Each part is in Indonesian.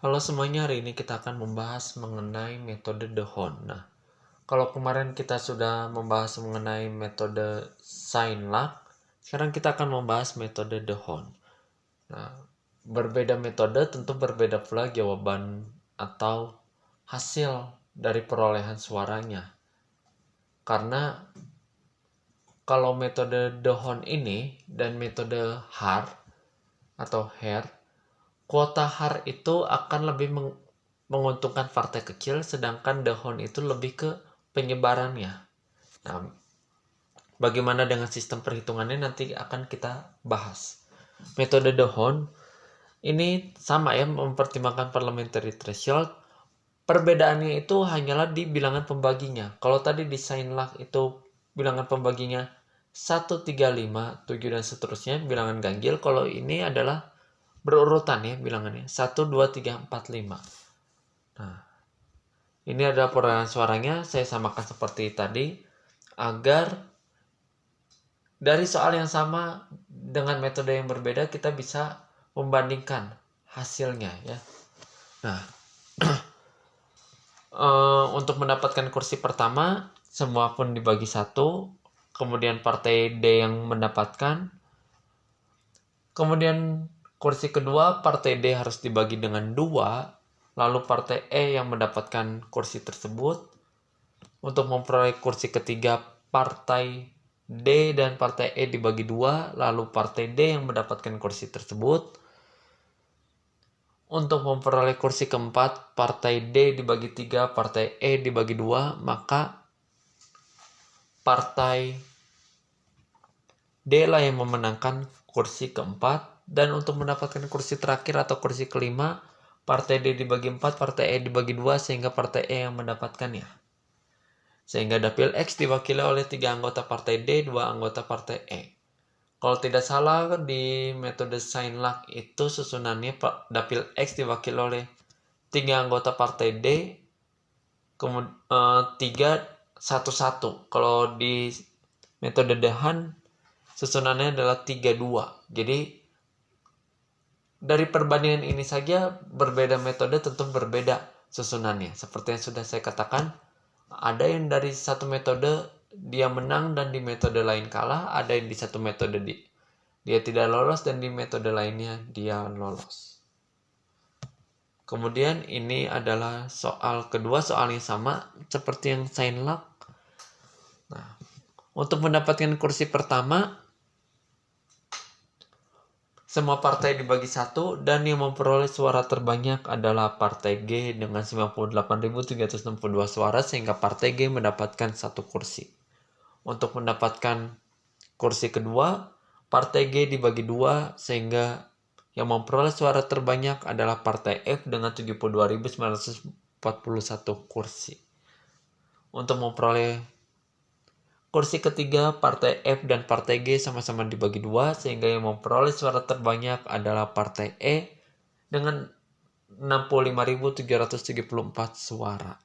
Halo semuanya, hari ini kita akan membahas mengenai metode Dehon. Nah, kalau kemarin kita sudah membahas mengenai metode Seinlach, sekarang kita akan membahas metode Dehon. Nah, berbeda metode tentu berbeda pula jawaban atau hasil dari perolehan suaranya. Karena kalau metode Dehon ini dan metode Haar atau Hare, kuota Haar itu akan lebih menguntungkan partai kecil, sedangkan Dehon itu lebih ke penyebarannya. Nah, bagaimana dengan sistem perhitungannya nanti akan kita bahas. Metode Dehon ini sama ya, mempertimbangkan parliamentary threshold. Perbedaannya itu hanyalah di bilangan pembaginya. Kalau tadi di Seinlach itu bilangan pembaginya 1, 3, 5, 7 dan seterusnya, bilangan ganjil. Kalau ini adalah berurutan ya bilangannya 1, 2, 3, 4, 5. Nah, ini adalah perolehan suaranya. Saya samakan seperti tadi agar dari soal yang sama dengan metode yang berbeda kita bisa membandingkan hasilnya ya. Nah, untuk mendapatkan kursi pertama semua pun dibagi 1, kemudian partai D yang mendapatkan, kemudian kursi kedua partai D harus dibagi dengan 2, lalu partai E yang mendapatkan kursi tersebut. Untuk memperoleh kursi ketiga, partai D dan partai E dibagi 2, lalu partai D yang mendapatkan kursi tersebut. Untuk memperoleh kursi keempat, partai D dibagi 3, partai E dibagi 2, maka partai D lah yang memenangkan kursi keempat. Dan untuk mendapatkan kursi terakhir atau kursi kelima, partai D dibagi 4, partai E dibagi 2, sehingga partai E yang mendapatkannya. Sehingga dapil X diwakili oleh 3 anggota partai D, 2 anggota partai E. Kalau tidak salah di metode Seinlach itu susunannya dapil X diwakili oleh 3 anggota partai D, kemudian 3, 1, 1. Kalau di metode Dehon susunannya adalah 3, 2. Jadi dari perbandingan ini saja berbeda metode tentu berbeda susunannya. Seperti yang sudah saya katakan, ada yang dari satu metode dia menang dan di metode lain kalah, ada yang di satu metode dia tidak lolos dan di metode lainnya dia lolos. Kemudian ini adalah soal kedua, soal yang sama seperti yang Seinlach. Nah, untuk mendapatkan kursi pertama semua partai dibagi 1 dan yang memperoleh suara terbanyak adalah partai G dengan 98.362 suara, sehingga partai G mendapatkan 1 kursi. Untuk mendapatkan kursi kedua, partai G dibagi 2 sehingga yang memperoleh suara terbanyak adalah partai F dengan 72.941 kursi. Untuk memperoleh kursi ketiga, partai F dan partai G sama-sama dibagi 2 sehingga yang memperoleh suara terbanyak adalah partai E dengan 65.774 suara.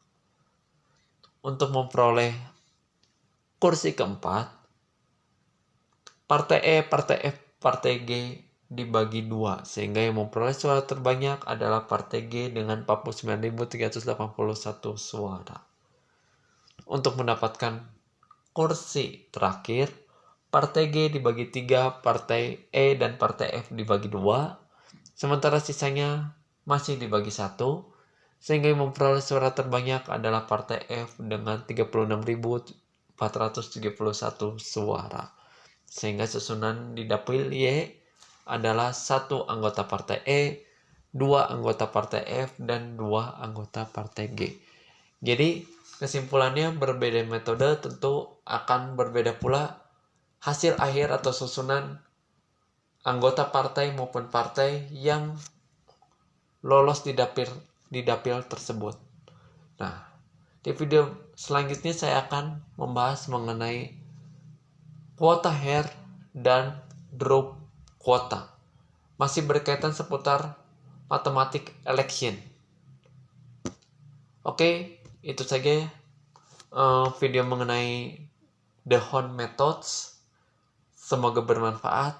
Untuk memperoleh kursi keempat, partai E, partai F, partai G dibagi 2 sehingga yang memperoleh suara terbanyak adalah partai G dengan 49.381 suara. Untuk mendapatkan kursi terakhir, partai G dibagi 3, partai E dan partai F dibagi 2, sementara sisanya masih dibagi 1, sehingga yang memperoleh suara terbanyak adalah partai F dengan 36.471 suara. Sehingga susunan di dapil Y adalah 1 anggota partai E, 2 anggota partai F, dan 2 anggota partai G. Jadi kesimpulannya berbeda metode tentu akan berbeda pula hasil akhir atau susunan anggota partai maupun partai yang lolos di dapil tersebut. Nah, di video selanjutnya saya akan membahas mengenai kuota Hare dan drop kuota. Masih berkaitan seputar matematik election. Oke, itu saja video mengenai Dehon Methods. Semoga bermanfaat.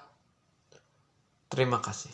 Terima kasih.